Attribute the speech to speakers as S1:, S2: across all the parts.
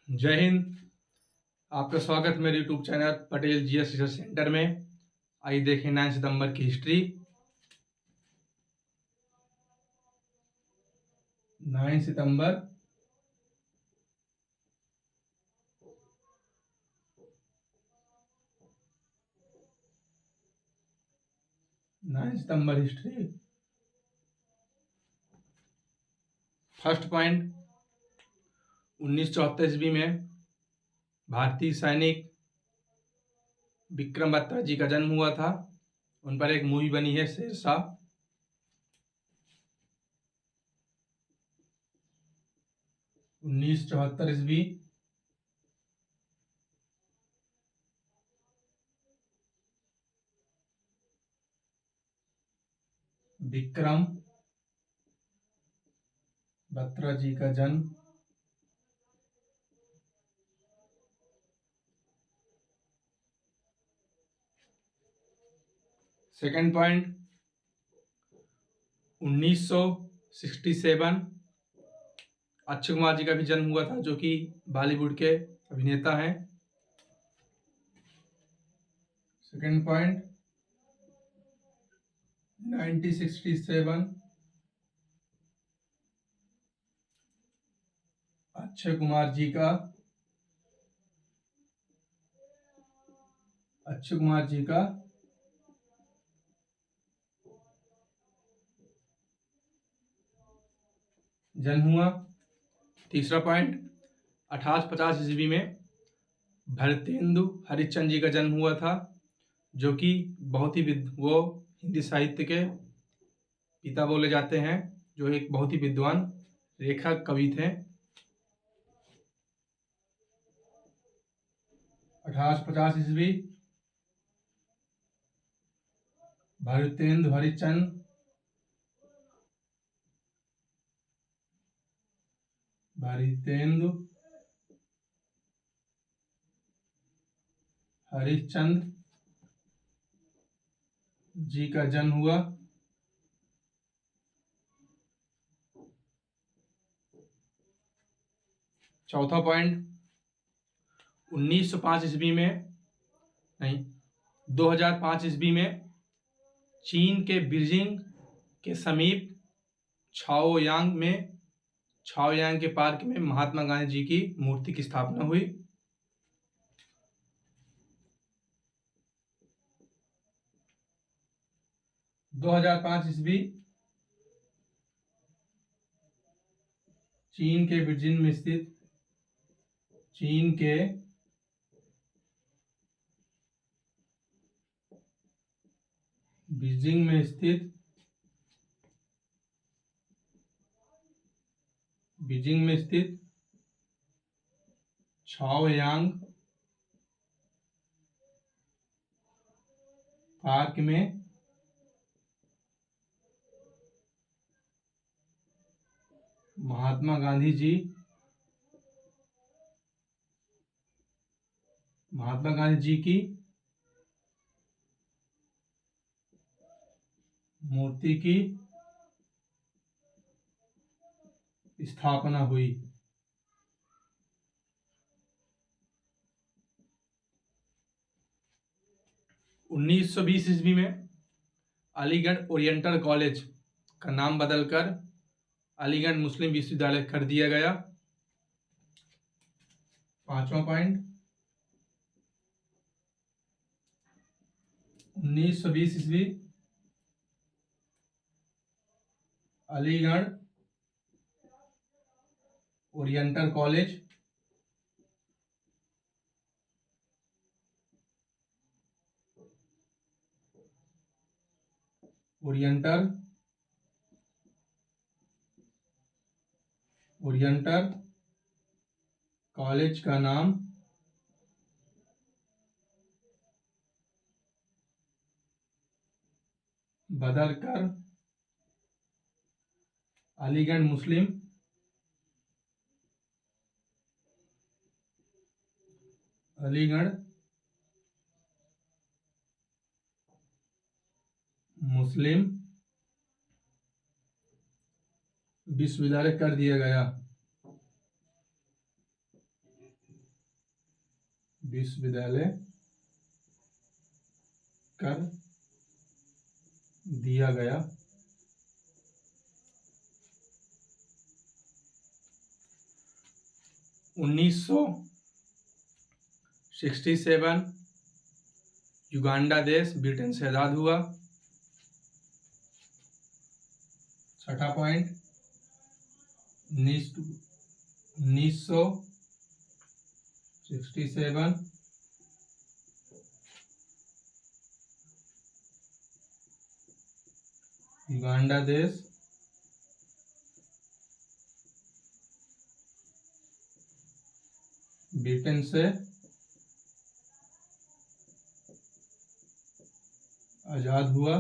S1: जय हिंद। आपका स्वागत मेरे YouTube channel Patel GS research centre में। आइए देखें 9 सितंबर की हिस्ट्री। 9 सितंबर 9 सितंबर हिस्ट्री। फर्स्ट पॉइंट, 1974 ईस्वी में भारतीय सैनिक विक्रम बत्रा जी का जन्म हुआ था। उन पर एक मूवी बनी है शेरशाह। उन्नीस 74 ईस्वी विक्रम बत्रा जी का जन्म। सेकंड पॉइंट, 1967 अक्षय कुमार जी का भी जन्म हुआ था, जो कि बॉलीवुड के अभिनेता हैं। सेकंड पॉइंट, 1967 अक्षय कुमार जी का जन्म हुआ। तीसरा पॉइंट, 1850 ईस्वी में भारतेंदु हरिश्चंद्र जी का जन्म हुआ था, जो कि बहुत ही वो हिंदी साहित्य के पिता बोले जाते हैं, जो एक बहुत ही विद्वान लेखक कवि थे। 1850 ईस्वी भारतेंदु हरिश्चंद्र जी का जन्म हुआ। चौथा पॉइंट, 1905 ईस्वी में 2005 ईस्वी में चीन के बीजिंग के समीप छाओयांग के पार्क में महात्मा गांधी जी की मूर्ति की स्थापना हुई। 2005 ईस्वी चीन के बीजिंग में स्थित छाओयांग पार्क में महात्मा गांधी जी की मूर्ति की स्थापना हुई। 1920 ईस्वी में अलीगढ़ ओरिएंटल कॉलेज का नाम बदलकर अलीगढ़ मुस्लिम विश्वविद्यालय कर दिया गया। पांचवा पॉइंट, 1920 ईस्वी अलीगढ़ ओरिएंटल कॉलेज का नाम बदलकर अलीगढ़ मुस्लिम विश्वविद्यालय कर दिया गया। विश्वविद्यालय कर दिया गया। उन्नीस 67 युगांडा देश ब्रिटेन से आज़ाद हुआ। छठा पॉइंट, 1967 युगांडा देश ब्रिटेन से आज़ाद हुआ।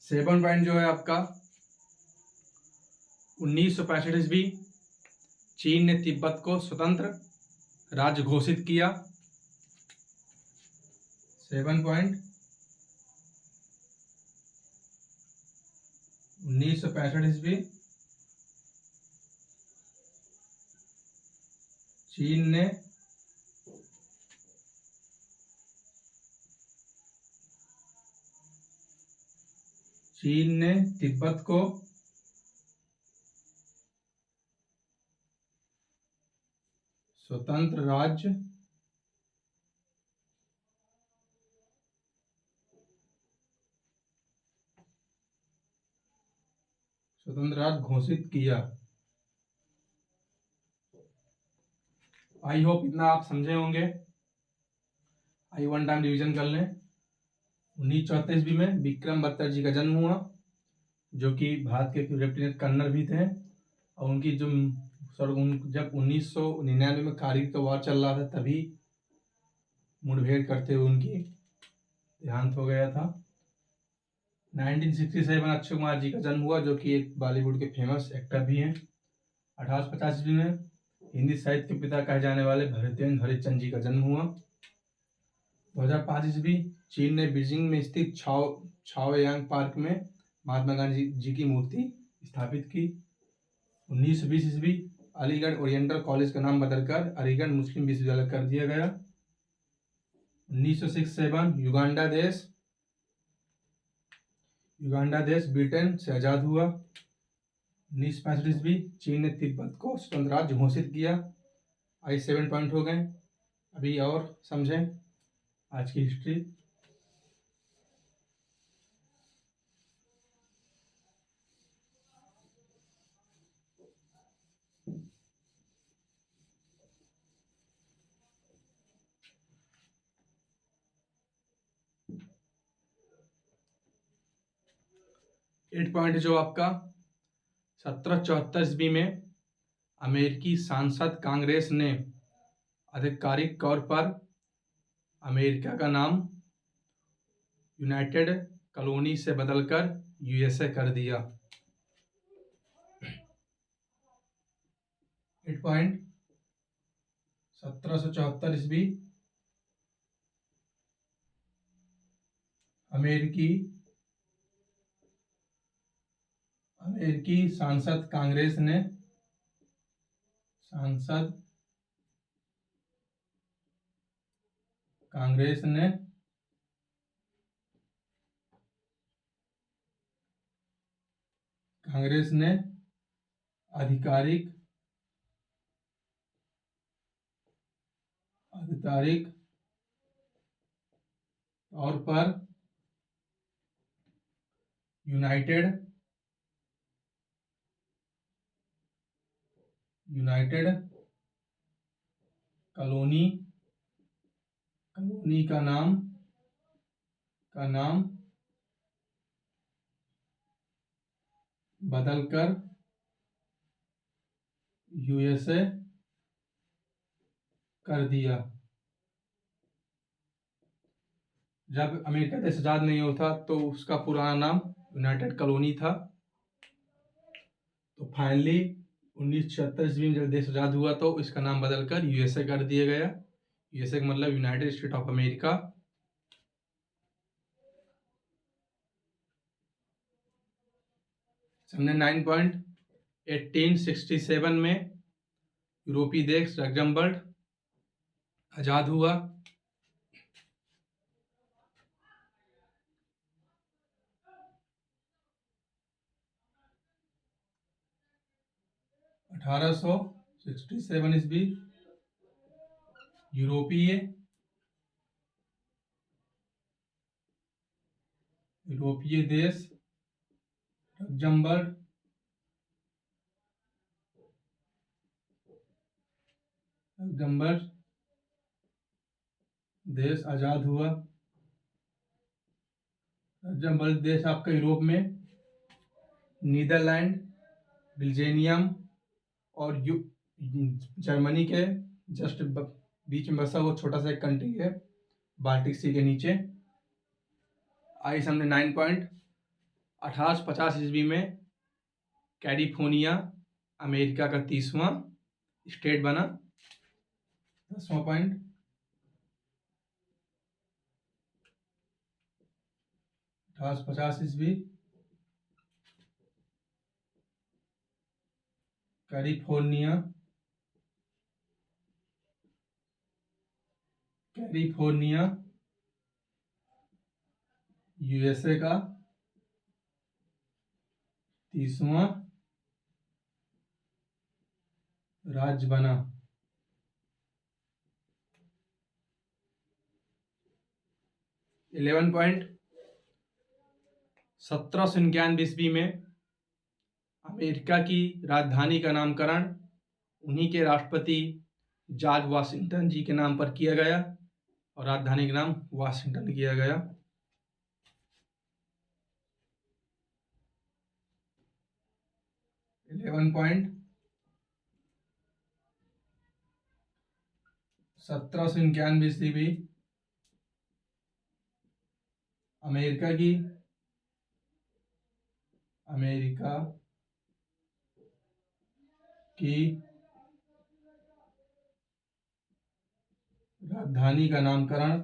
S1: 7 पॉइंट जो है आपका, 1965 ईस्वी चीन ने तिब्बत को स्वतंत्र राज्य घोषित किया। 7 पॉइंट, 1965 ईस्वी चीन ने तिब्बत को स्वतंत्र राज्य घोषित किया। आई होप इतना आप समझे होंगे। आई वन टाइम रिवीजन कर लें। 1934 ईस्वी में विक्रम बत्तर जी का जन्म हुआ, जो कि भारत के लेफ्टिनेंट कर्नल भी थे, और उनकी जो जब 1999 में कारगिल का वार चल रहा था तभी मुठभेड़ करते हुए उनकी देहांत हो गया था। 1967 अक्षय कुमार जी का जन्म हुआ, जो कि एक बॉलीवुड के फेमस एक्टर भी हैं। 1850 ईस्वी में हिंदी साहित्य के पिता कहे जाने वाले भारतेंदु हरिश्चंद्र जी का जन्म हुआ। 2005 ईस्वी चीन ने बीजिंग में स्थित छाओयांग पार्क में महात्मा गांधी जी की मूर्ति स्थापित की। 1920 ईस्वी अलीगढ़ ओरिएंटल कॉलेज का नाम बदलकर अलीगढ़ मुस्लिम विश्वविद्यालय कर दिया गया। 1967 युगांडा देश ब्रिटेन से आज़ाद हुआ। 1965 ईस्वी चीन ने तिब्बत को स्वतंत्र राज्य घोषित किया। आई 7 पॉइंट हो गए। अभी और समझें आज की हिस्ट्री। एट पॉइंट जो आपका, 1774 ईस्वी में अमेरिकी सांसद कांग्रेस ने आधिकारिक तौर पर अमेरिका का नाम यूनाइटेड कॉलोनी से बदलकर यूएसए कर दिया। 8 पॉइंट, 1774 ईस्वी अमेरिकी सांसद कांग्रेस ने आधिकारिक तौर पर यूनाइटेड कॉलोनी का नाम बदलकर यूएसए कर दिया। जब अमेरिका देश आजाद नहीं होता तो उसका पुराना नाम यूनाइटेड कॉलोनी था। तो फाइनली 1976 ईस्वी में जब देश आजाद हुआ तो इसका नाम बदलकर यूएसए कर दिया गया। यूएसए का मतलब यूनाइटेड स्टेट ऑफ अमेरिका। हमने 9 पॉइंट, 1867 में यूरोपीय देश लग्जमबर्ग आज़ाद हुआ। 1867 ईस्वी यूरोपीय देश लग्जमबर्ग देश आज़ाद हुआ। लग्जमबर्ग देश आपका यूरोप में नीदरलैंड, बेल्जियम और जर्मनी के जस्ट बीच में बसा वो छोटा सा एक कंट्री है, बाल्टिक सी के नीचे। आई सामने 9 पॉइंट। 1850 ईस्वी में कैलिफोर्निया अमेरिका का 30वां स्टेट बना। 10वां पॉइंट। 1850 ईस्वी कैलिफोर्निया यूएसए का 30वां राज्य बना। 11 पॉइंट। 1791 ईस्वी में अमेरिका की राजधानी का नामकरण उन्हीं के राष्ट्रपति जॉर्ज वाशिंगटन जी के नाम पर किया गया और राजधानी का नाम वाशिंगटन किया गया। 11 पॉइंट। 1791 ईस्वी अमेरिका की राजधानी का नामकरण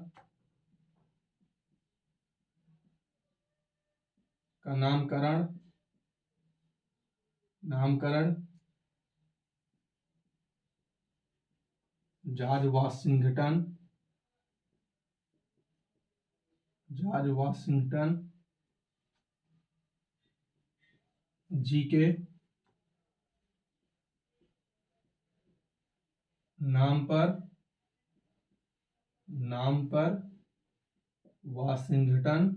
S1: जॉर्ज वाशिंगटन जी के नाम पर वाशिंगटन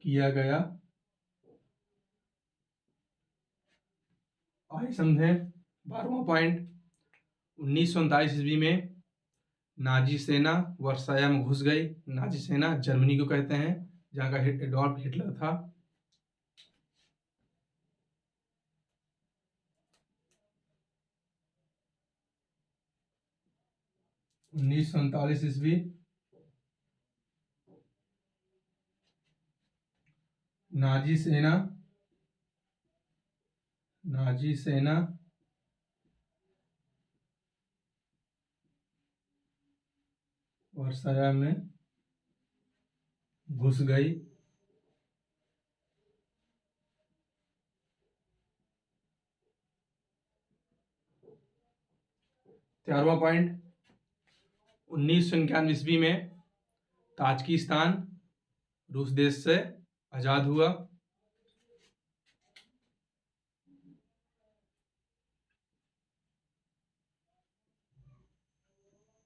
S1: किया गया। आइए समझें 12वां पॉइंट। 1939 ईस्वी में नाजी सेना वर्साया में घुस गई। नाजी सेना जर्मनी को कहते हैं, जहाँ का एडॉल्फ हिटलर था। 1939 ईस्वी नाजी सेना वर्साया में घुस गई। 13वां पॉइंट। 1991 ईस्वी में ताजिकिस्तान रूस देश से आज़ाद हुआ।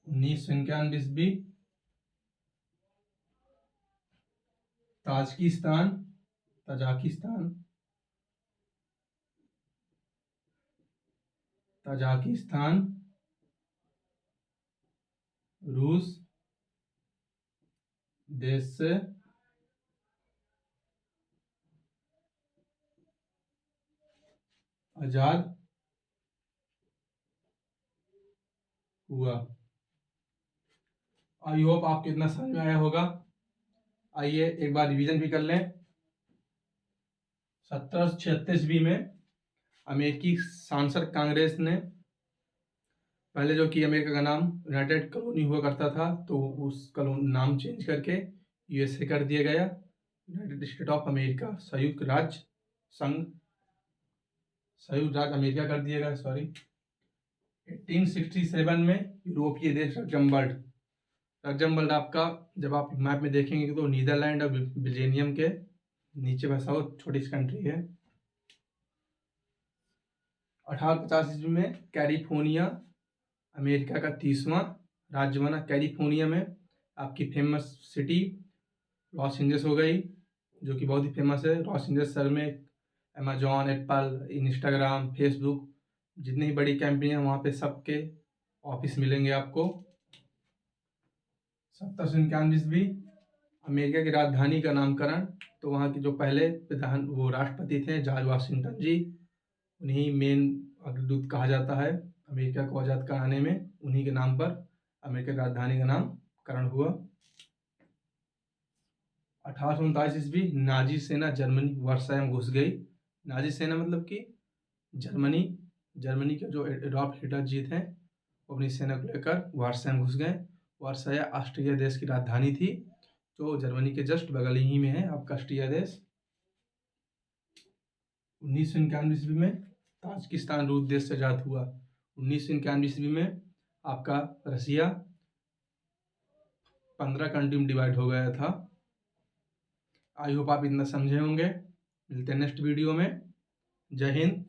S1: 1991 ईस्वी ताजिकिस्तान रूस देश से आज़ाद हुआ। आई होप आपको इतना समझ में आया होगा। आइए एक बार रिवीजन भी कर लें। 1736 ईस्वी में अमेरिकी सांसद कांग्रेस ने पहले जो कि अमेरिका का नाम यूनाइटेड कॉलोनी हुआ करता था, तो उस नाम चेंज करके यूएसए कर दिया गया। यूनाइटेड स्टेट ऑफ अमेरिका, संयुक्त राज्य संघ, संयुक्त राज्य अमेरिका कर दिया गया, सॉरी। 1867 में यूरोपीय देश लग्जमबर्ग आपका, जब आप मैप में देखेंगे तो नीदरलैंड और बेल्जियम के नीचे बसा हुआ छोटी सी कंट्री है। 1850 ईस्वी में कैलिफोर्निया अमेरिका का 30वां राज्य बना। कैलिफोर्निया में आपकी फेमस सिटी लॉस एंजल्स हो गई, जो कि बहुत ही फेमस है। लॉस एंजल्स शहर में अमेजॉन, एप्पल, इंस्टाग्राम, फेसबुक, जितनी बड़ी कंपनी है वहाँ पे सबके ऑफिस मिलेंगे आपको। 1791 ईस्वी अमेरिका की राजधानी का नामकरण, तो वहाँ के जो पहले प्रधान वो राष्ट्रपति थे जॉर्ज वाशिंगटन जी, उन्हीं मेन अग्रदूत कहा जाता है अमेरिका को आज़ाद कराने में। उन्हीं के नाम पर अमेरिका की राजधानी का नामकरण हुआ। 1839 ईस्वी नाजी सेना जर्मनी वर्साय में घुस गई। नाजी सेना मतलब कि जर्मनी के जो एडॉल्फ हिटलर जी थे वो अपनी सेना को लेकर वर्साय में घुस गए। वर्साय ऑस्ट्रिया देश की राजधानी थी, तो जर्मनी के जस्ट बगल ही में है आपका ऑस्ट्रिया देश। 1991 ईस्वी में ताजिकिस्तान रूस देश से आजाद हुआ। 1991 ईस्वी में आपका रसिया 15 कंट्री में डिवाइड हो गया था। आई होप आप इतना समझे होंगे। मिलते हैं नेक्स्ट वीडियो में। जय हिंद।